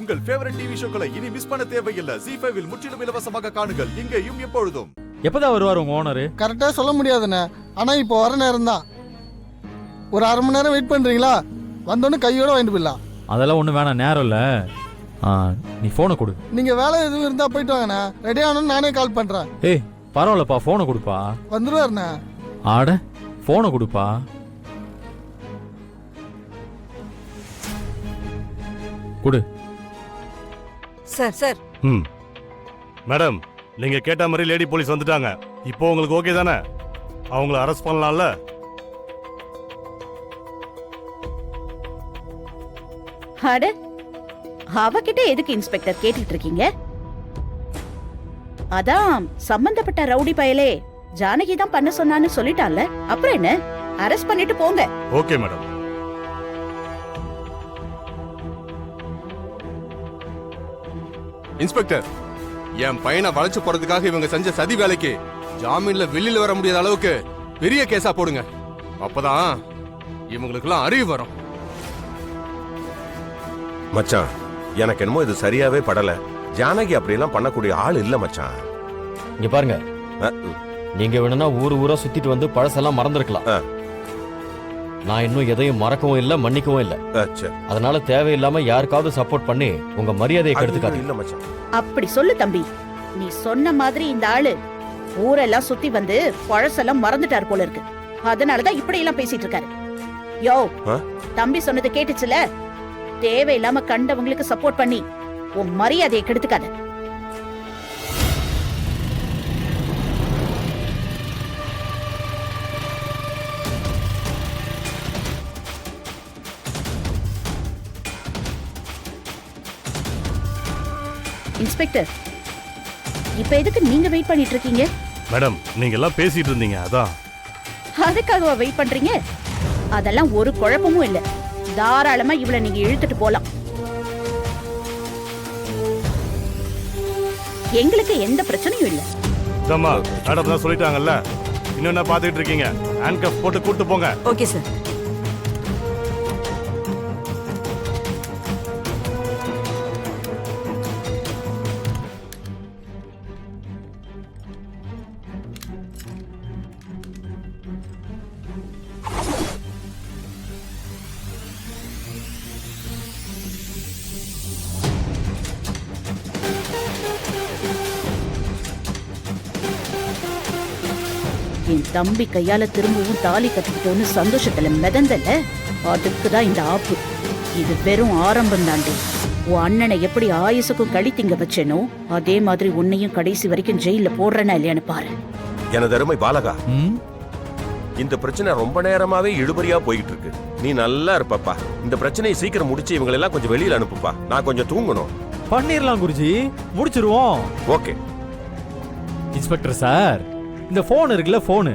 உங்கள் favourite TV ஷோக்களை இனி miss பண்ண தேவையில்லை. ZEE5 இல் முற்றிலும் இலவசமாக காணுங்கள். இங்கேயும் எப்பொழுதும். எப்பதான் வருவார் உங்க ஓனர்? கரெக்டா சொல்ல முடியாதுண்ணே, ஆனா இப்போ வர நேரம் தான். ஒரு அரை மணி நேரம் வெயிட் பண்றீங்களா? வந்தோன்னு கையோட வாங்கிட்டு போயிடலாம். அதெல்லாம் ஒன்றும் வேணாம், நேரம் இல்லை. நீ ஃபோனை கொடு. நீங்க வேலை எதுவும் இருந்தா போயிட்டு வாங்கண்ணே. ரெடி ஆனோன்னு நானே கால் பண்றேன். ஏய் பரவாயில்லப்பா, ஃபோனை கொடுப்பா. வந்துருவாருண்ணே. ஆட ஃபோனை கொடுப்பா. கொடு. சார் மேடம், நீங்க கேட்ட மாதிரி லேடி போலீஸ் வந்துட்டாங்க. இப்போ உங்களுக்கு ஓகே தானே? அவங்கள அரெஸ்ட் பண்ணலாம்ல? அட, அவகிட்ட எதுக்கு இன்ஸ்பெக்டர் கேட்டுட்டு இருக்கீங்க? அதான் சம்பந்தப்பட்ட ரவுடி பயலே ஜானகி தான் பண்ண சொன்னான்னு சொல்லிட்டான்ல, அப்புறம் என்ன? அரெஸ்ட் பண்ணிட்டு போங்க. Okay madam. இன்ஸ்பெக்டர், என் பையனை வளைச்சு போறதுக்காக இவங்க செஞ்ச சதி வேலைக்கு ஜாமீன்ல வெளியில வர முடியாத அளவுக்கு பெரிய கேஸா போடுங்க. அப்பதான் இவங்களுக்கெல்லாம் அறிவு வரும். மச்சான், எனக்கு என்னமோ இது சரியாவே படல. ஜானகி அப்படியெல்லாம் பண்ணக்கூடிய ஆள் இல்ல மச்சான். இங்க பாருங்க, நீங்க வேணும்னா ஊரா சுத்திட்டு வந்து பழசெல்லாம் மறந்துருக்கலாம். நான் இன்னும் எதையும் மறக்கவும் இல்ல, மன்னிக்கவும் இல்ல. அதனால தேவையில்லாம யாருக்காவது சப்போர்ட் பண்ணி உங்க மரியாதையை கெடுத்துக்காதீங்க. இல்ல மச்சான். அப்படி சொல்லு தம்பி. நீ சொன்ன மாதிரி இந்த ஆளு ஊரெல்லாம் சுத்தி வந்து பழசெல்லாம் மறந்துட்டாரு போல இருக்கு. அதனாலதான் இப்படி எல்லாம் பேசிட்டு இருக்காரு. யோ, தம்பி சொன்னது கேட்டுச்சுல? தேவையில்லாம கண்டவங்களுக்கு சப்போர்ட் பண்ணி உன் மரியாதையை கெடுத்துக்காத. இன்ஸ்பெக்டர், இப்ப எதுக்கு நீங்க வெயிட் பண்ணிட்டு இருக்கீங்க? மேடம், நீங்க எல்லாம் பேசிட்டு இருந்தீங்க, அதான். அதுக்காகவா வெயிட் பண்றீங்க? அதெல்லாம் ஒரு குழப்பமும் இல்ல. தாராளமா இவளை நீங்க இழுத்துட்டு போலாம். எங்களுக்கு எந்த பிரச்சனையும் இல்ல. தம்மா, மேடம் தான் சொல்லிட்டாங்கல்ல, இன்னும் என்ன பாத்துட்டு இருக்கீங்க? ஹேண்ட்கஃப் போட்டு கூட்டு போங்க. Okay sir. என் தம்பி கையால திரும்பவும் தாலி கட்டிக்கிட்டோன்னு சந்தோஷத்துல மிதந்தல, அதுக்குதான் இந்த ஆப்பு. இது வெறும் ஆரம்பம் தாண்டி. உன் அண்ணனை எப்படி ஆயுசுக்கும் களி திங்க வச்சேனோ அதே மாதிரி உன்னையும் கடைசி வரைக்கும் ஜெயில போடுறேன்னா இல்லையான்னு பாரு. எனது அருமை பாலகா, இந்த பிரச்சனை ரொம்ப நேரமாவே இழுபறியா போயிட்டு இருக்கு. நீ நல்லா இருப்பப்பா. இந்த பிரச்சனையை சீக்கிரம் முடிச்சு இவங்களை எல்லாம் கொஞ்சம் வெளியில அனுப்புப்பா. நான் கொஞ்சம் தூங்கணும். பண்ணிரலாம் குருஜி, முடிச்சிருவோம். ஓகே. இன்ஸ்பெக்டர் சார், இந்த போன் இருக்குல்ல, போனு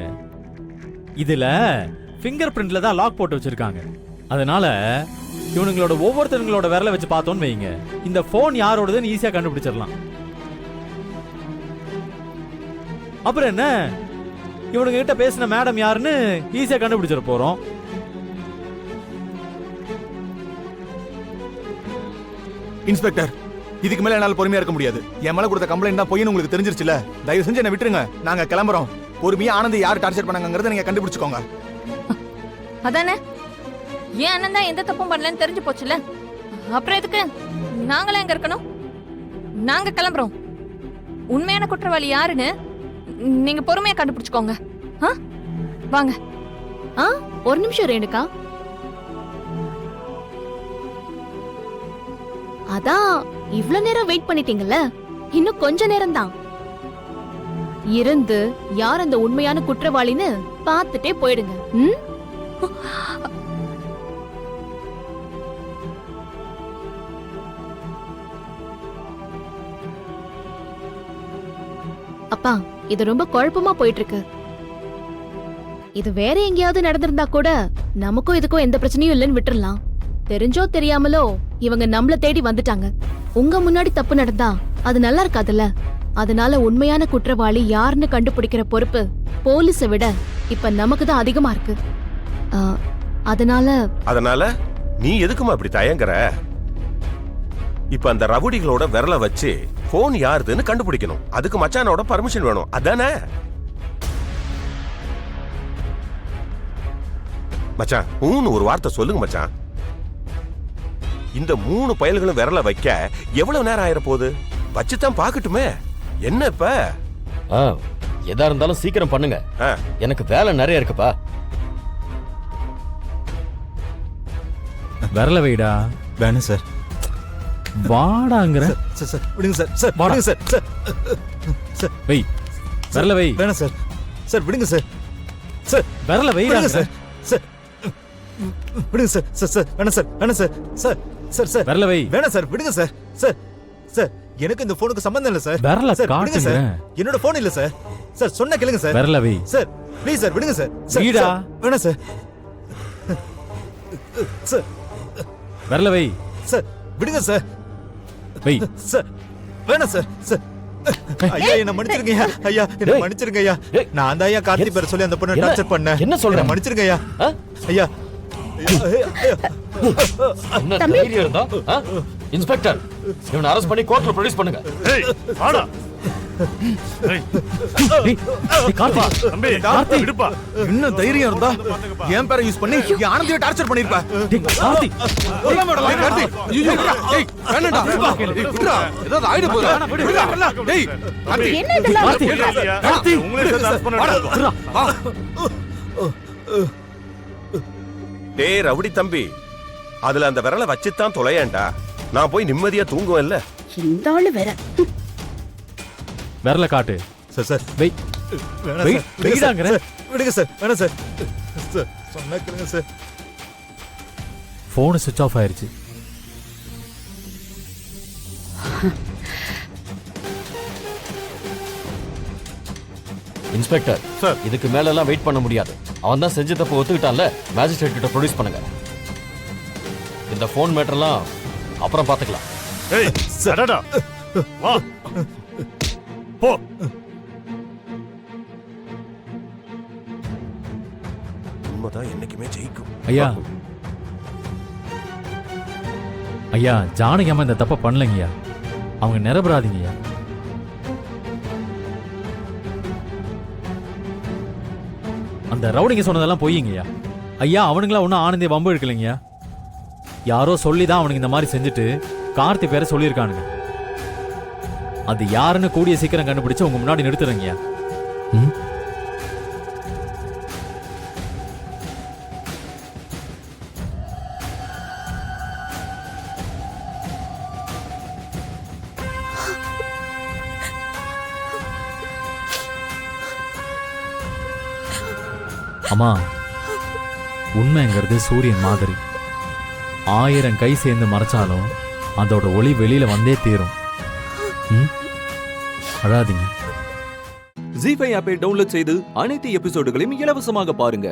இதுல பிங்கர் பிரிண்ட்ல தான் லாக் போட்டு வச்சிருக்காங்க. அதனால இவனுங்களோட ஒவ்வொருத்தவங்களோட விரலை வச்சு பார்த்தோன்னு வைங்க, இந்த போன் யாரோடதுன்னு ஈஸியா கண்டுபிடிச்சிடலாம். அப்புறம் என்ன, இவனுங்க கிட்ட பேசின மேடம் யாருன்னு ஈஸியா கண்டுபிடிச்சிட போறோம். இன்ஸ்பெக்டர், இதுக்கு மேல என்னால பொறுமையா இருக்க முடியாது. என் மேல கொடுத்த கம்ப்ளைண்ட் தான் பொய்ன்னு உங்களுக்கு தெரிஞ்சிருச்சுல. தயவு செஞ்சு என்ன விட்டுருங்க, நாங்க கிளம்புறோம். பொறுமையா ஆனந்த் யார் டார்ச்சர் பண்ணாங்கங்கறத நீங்க கண்டுபிடிச்சுக்கோங்க. அதானே, ஏன் அண்ணன் தான் எந்த தப்பும் பண்ணலன்னு தெரிஞ்சு போச்சுல. அப்புறம் எதுக்கு நாங்களே எங்க இருக்கணும்? நாங்க கிளம்புறோம். உண்மையான குற்றவாளி யாருன்னு நீங்க பொறுமையா கண்டுபிடிச்சுக்கோங்க. வாங்க. ஒரு நிமிஷம் ரேணுகா. அதான் இவ்வளவு நேரம் வெயிட் பண்ணிட்டீங்கல்ல, இன்னும் கொஞ்ச நேரம் தான் இருந்து யார் அந்த உண்மையான குற்றவாளின்னு பார்த்துட்டே போயிடுங்க. அப்பா, இது ரொம்ப குழப்பமா போயிட்டு இருக்கு. இது வேற எங்கேயாவது நடந்திருந்தா கூட நமக்கும் இதுக்கும் எந்த பிரச்சனையும் இல்லைன்னு விட்டுறலாம். தெரிஞ்சோ தெரியாமலோ இவங்க நம்மள தேடி வந்துட்டாங்க. உங்க முன்னாடி தப்பு நடந்தா அது நல்லா இருக்காதுல்ல. அதனால உண்மையான குற்றவாளி யாருன்னு கண்டுபிடிக்கிற பொறுப்பு போலீஸை விட இப்ப நமக்கு தான் அதிகமா இருக்கு. அதனால நீ எதுக்குமா இப்படி தயங்குற? இப்ப அந்த ரவுடிகளோட விரல வச்சு போன் யாருதுன்னு கண்டுபிடிக்கணும். அதுக்கு மச்சானோட பர்மிஷன் வேணும். அதானே மச்சான்? ஒரு வார்த்தை சொல்லுங்க மச்சான். இந்த 3 பயல்களும் விரல வைக்க எவ்வளவு நேரம் ஆயிர போகுது? வச்சுதான் பாக்கட்டுமே. என்ன இப்ப? எதா இருந்தாலும் சீக்கிரம் பண்ணுங்க. எனக்கு வேலை நிறைய இருக்குப்பா. விரல வைடா. வேணும் சார். வாடாங்கற. சார் விடுங்க சார். சார் விடுங்க சார். Sir why. விரல வை. வேணும் சார். சார் விடுங்க சார். சார் விரல வைடா சார். சார் விடுங்க சார். சார் சார் வேணும் சார். வேணும் சார். சார் சார் சார் விரல வை. வேணும் சார். விடுங்க சார். சார் சார் எனக்கு இந்த போனுக்கு சம்பந்தம் இல்ல சார். விரல சார் விடுங்க சார். காட்டுங்க. என்னோட போன் இல்ல சார். சார் சொன்னா கேளுங்க சார். விரல வை. சார் ப்ளீஸ் சார் விடுங்க சார். சார், வீடா? சார், வேணாம் சார். சார் விரல வை. சார் விடுங்க சார். வை. சார் வேணாம் சார். சார் ஐயா என்ன மன்னிச்சிருங்க ஐயா. ஐயா என்ன டேய். மன்னிச்சிருங்க ஐயா. டேய். நான் அந்த ஐயா கார்த்தி பேரை சொல்லி அந்த பொண்ணை என்ன- டார்ச்சர் பண்ணேன். என்ன சொல்ற? என்னை மன்னிச்சிருங்க ஐயா. ஐயா என்ன தைரியம் இருந்தா இன்ஸ்பெக்டர் இவனை அரெஸ்ட் பண்ணி கோர்ட்ல ப்ரொடியூஸ் பண்ணுங்க. ஏய் வாடா. ஏய் கார்த்தி. தம்பி கார்த்தி. விடுப்பா. இன்னும் தைரியம் இருந்தா என் பேரை யூஸ் பண்ணி என் ஆனந்தியை டார்ச்சர் பண்ணிருப்ப. கார்த்தி. கார்த்தி, ஐயோ, ஏய், வேணாம்டா. ஏய், விட்றா. ஏதாவது ஆயிட போகுதா? விட்றா. டேய், கார்த்தி. என்ன இதெல்லாம்? கார்த்தி. கார்த்தி உங்களே சேர்த்து அரெஸ்ட் பண்ண. டேய் ரவுடி தம்பி, அதுல அந்த விரல வச்சுதான் தொலையேன்டா. நான் போய் நிம்மதியா தூங்குவேன் இல்ல. இந்த ஆளு வேற. விரல காட்டு. Sir sir why. வேணாம் வெய், சார். விடுங்க சார். வெயிடாங்கற. சார், விடுங்க சார். வேணாம் சார். சார் சொன்னா கேளுங்க சார். போன் சுவிட்ச் ஆஃப் ஆயிருச்சு. Inspector sir. இதுக்கு மேல எல்லாம் வெயிட் பண்ண முடியாது. அவன் தான் செஞ்ச தப்பு ஒத்துக்கிட்டான்ல, மேஜிஸ்ட்ரேட் கிட்ட ப்ரொடியூஸ் பண்ணுங்க. இந்த ஃபோன் மேட்டர்லாம் அப்புறம் பாத்துக்கலாம். ஏய் அடடா. வா. போ. உண்மைதான் என்னைக்குமே ஜெயிக்கும். ஐயா. ஐயா ஜானகி அம்மா இந்த தப்ப பண்ணலங்கய்யா. அவங்க நிரபராதிங்கய்யா. அந்த ரவுடிங்க சொன்னதெல்லாம் பொய்யுங்கய்யா. ஐயா அவனுங்களா ஒன்றும் ஆனந்திய வம்பு எடுக்கலைங்கய்யா. யாரோ சொல்லி தான் அவனுங்க இந்த மாதிரி செஞ்சுட்டு கார்த்தி பேரை சொல்லியிருக்கானுங்க. அது யாருன்னு கூடிய சீக்கிரம் கண்டுபிடிச்சு உங்க முன்னாடி நிறுத்துறீங்கய்யா. ம். அம்மா உண்மைங்கிறது சூரியன் மாதிரி. 1000 கை சேர்ந்து மறைச்சாலும் அதோட ஒளி வெளியில வந்தே தீரும். அழாதீங்க. ஜீ5 ஆப்பை டவுன்லோட் செய்து அனைத்து எபிசோடுகளையும் இலவசமாக பாருங்க.